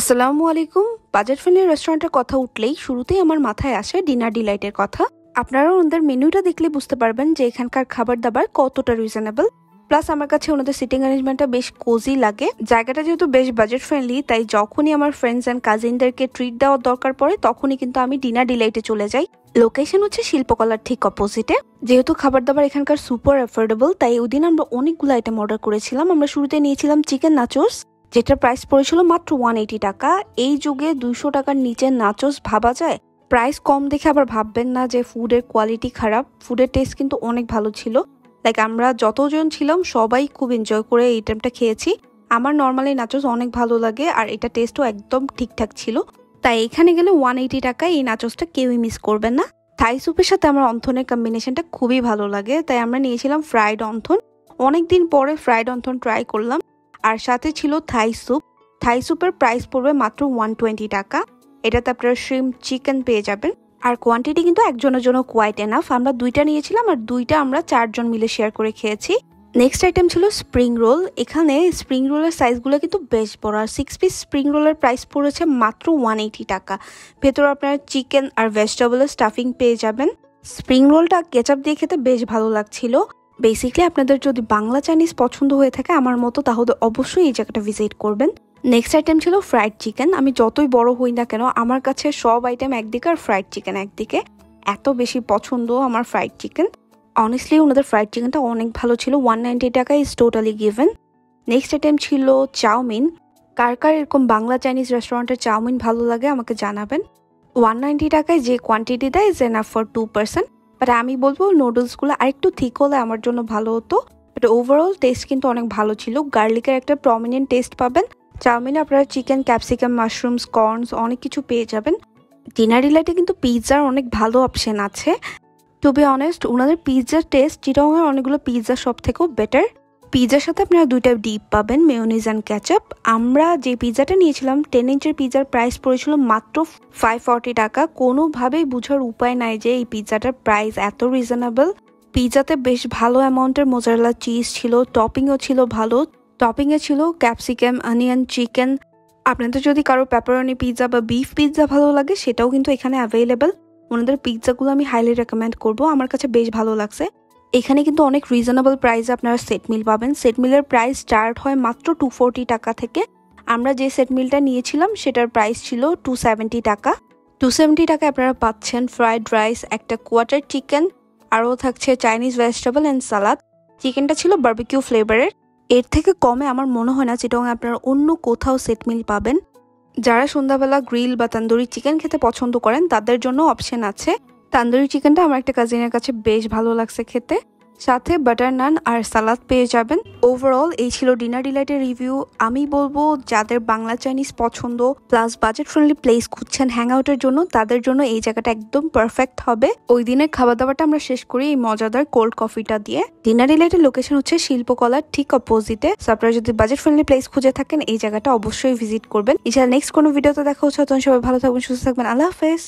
আসসালামু আলাইকুম। Budget friendly রেস্টুরেন্টের কথা উঠলেই শুরুতেই আমার মাথায় আসে ডিনার ডিলাইটের কথা। আপনারা ওনাদের মেনুটা দেখলে বুঝতে পারবেন যে এখানকার খাবার দাবার কতটা রিজনেবল। প্লাস আমার কাছে ওনাদের সিটিং অ্যারেঞ্জমেন্টটা বেশ কোজি লাগে। জায়গাটা যেহেতু বেশ বাজেট ফ্রেন্ডলি, তাই যখনই আমার ফ্রেন্ডস অ্যান্ড কাজিনদেরকে ট্রিট দেওয়ার দরকার পড়ে তখনই কিন্তু আমি ডিনার ডিলাইটে চলে যাই। লোকেশন হচ্ছে শিল্পকলার ঠিক অপোজিটে। যেহেতু খাবার দাবার এখানকার সুপার অ্যাফোর্ডেবল, তাই ওই দিন আমরা অনেকগুলো আইটেম অর্ডার করেছিলাম। আমরা শুরুতে নিয়েছিলাম চিকেন নাচোস, যেটার প্রাইস পড়েছিল মাত্র 180 টাকা। এই যুগে 200 টাকার নিচে নাচোস ভাবা যায়? প্রাইস কম দেখে আবার ভাববেন না যে ফুডের কোয়ালিটি খারাপ। ফুডের টেস্ট কিন্তু অনেক ভালো ছিল। লাইক আমরা যতজন ছিলাম সবাই খুব এনজয় করে এই আইটেমটা খেয়েছি। আমার নর্মালি নাচোস অনেক ভালো লাগে আর এটা টেস্টও একদম ঠিকঠাক ছিল। তাই এখানে গেলে 180 টাকায় এই নাচোসটা কেউই মিস করবেন না। থাই স্যুপের সাথে আমার অন্থনের কম্বিনেশনটা খুবই ভালো লাগে, তাই আমরা নিয়েছিলাম ফ্রাইড অন্থন। অনেকদিন পরে ফ্রাইড অন্থন ট্রাই করলাম। আর সাথে ছিল থাই স্যুপ। থাই স্যুপের প্রাইস পড়বে মাত্র 120 টাকা। এটাতে আপনারা শ্রিম্প চিকেন পেয়ে যাবেন। আর কোয়ান্টিটি কিন্তু একজনের জন্য কোয়াইট এনাফ। আমরা দুইটা নিয়েছিলাম আর দুইটা আমরা 4 জন মিলে শেয়ার করে খেয়েছি। নেক্সট আইটেম ছিল স্প্রিং রোল। এখানে স্প্রিং রোলের সাইজগুলো কিন্তু বেশ বড়। আর 6 পিস স্প্রিং রোলের প্রাইস পড়েছে মাত্র 180 টাকা। ভেতরে আপনারা চিকেন আর ভেজিটেবলের স্টাফিং পেয়ে যাবেন। স্প্রিং রোলটা কেচাপ দিয়ে খেতে বেশ ভালো লাগছিল। বেসিক্যালি আপনাদের যদি বাংলা চাইনিজ পছন্দ হয়ে থাকে আমার মতো, তাহলে অবশ্যই এই জায়গাটা ভিজিট করবেন। নেক্সট আইটেম ছিল ফ্রাইড চিকেন। আমি যতই বড় হই না কেন আমার কাছে সব আইটেম একদিকে আর ফ্রাইড চিকেন একদিকে। এত বেশি পছন্দ আমার ফ্রাইড চিকেন। অনেস্টলি ওনাদের ফ্রাইড চিকেনটা অনেক ভালো ছিল। 190 টাকা is totally given. Next item ছিল চাউমিন। কার কার এরকম বাংলা চাইনিজ রেস্টুরেন্টের চাউমিন ভালো লাগে আমাকে জানাবেন। 190 টাকায় যে কোয়ান্টিটি দেয় is enough for 2 person. But আমি বলবো নুডলসগুলো আরেকটু থিক হলে আমার জন্য ভালো হতো। বাট ওভারঅল টেস্ট কিন্তু অনেক ভালো ছিল। গার্লিকের একটা প্রমিনেন্ট টেস্ট পাবেন। চাউমিনে আপনারা চিকেন, ক্যাপসিকাম, মাশরুমস, কর্নস অনেক কিছু পেয়ে যাবেন। ডিনার ডিলাইটে কিন্তু পিৎজার অনেক ভালো অপশন আছে। টু বি অনেস্ট ওনাদের পিৎজার টেস্ট চিটাগংয়ের অনেকগুলো পিৎজা সব থেকেও বেটার। পিৎজার সাথে আপনারা দুইটা ডিপ পাবেন, মেয়োনিজ অ্যান্ড ক্যাচাপ। আমরা যে পিৎজাটা নিয়েছিলাম 10 ইঞ্চের পিৎজার প্রাইস পড়েছিল মাত্র 540 টাকা। কোনোভাবেই বুঝার উপায় নাই যে এই পিৎজাটার প্রাইস এত রিজনেবল। পিৎজাতে বেশ ভালো অ্যামাউন্টের মোজারেলা চিজ ছিল, টপিংও ছিল ভালো। টপিংয়ে ছিল ক্যাপসিকাম, অনিয়ন, চিকেন। আপনাদের যদি কারো পেপারনি পিৎজা বা বিফ পিৎজা ভালো লাগে সেটাও কিন্তু এখানে অ্যাভেলেবেল। ওনাদের পিৎজাগুলো আমি হাইলি রেকমেন্ড করবো, আমার কাছে বেশ ভালো লাগছে। এখানে কিন্তু অনেক রিজনেবল প্রাইসে আপনারা সেট মিল পাবেন। সেট মিলের প্রাইস স্টার্ট হয় মাত্র 240 টাকা থেকে। আমরা যে সেট মিলটা নিয়েছিলাম সেটার প্রাইস ছিল 270 টাকা। 270 টাকায় আপনারা পাচ্ছেন ফ্রাইড রাইস, একটা কোয়ার্টার চিকেন, আরও থাকছে চাইনিজ ভেজিটেবল অ্যান্ড সালাদ। চিকেনটা ছিল বারবিকিউ ফ্লেভারের। এর থেকে কমে আমার মনে হয় না চিটাগং আপনারা অন্য কোথাও সেট মিল পাবেন। যারা সন্ধ্যাবেলা গ্রিল বা তান্দুরি চিকেন খেতে পছন্দ করেন তাদের জন্য অপশন আছে। তান্দুরি চিকেনটা আমার একটা কাজিনের কাছে বেশ ভালো লাগছে খেতে। সাথে বাটার নান আর সালাদ পেয়ে যাবেন। ওভারঅল এই ছিল ডিনার ডিলাইটের রিভিউ। আমি বলবো যাদের বাংলা চাইনিজ পছন্দ প্লাস বাজেট ফ্রেন্ডলি প্লেস খুঁজছেন হ্যাং আউটের জন্য, তাদের জন্য এই জায়গাটা একদম পারফেক্ট হবে। ওই দিনের খাবার দাবারটা আমরা শেষ করি এই মজাদার কোল্ড কফিটা দিয়ে। ডিনার ডিলাইটের লোকেশন হচ্ছে শিল্পকলার ঠিক অপোজিটে। আপনারা যদি বাজেট ফ্রেন্ডলি প্লেস খুঁজে থাকেন এই জায়গাটা অবশ্যই ভিজিট করবেন। এছাড়া নেক্সট কোনো ভিডিওতে দেখা হচ্ছে। তখন সবাই ভালো থাকবেন, সুস্থ থাকবেন। আল্লাহ হাফেজ।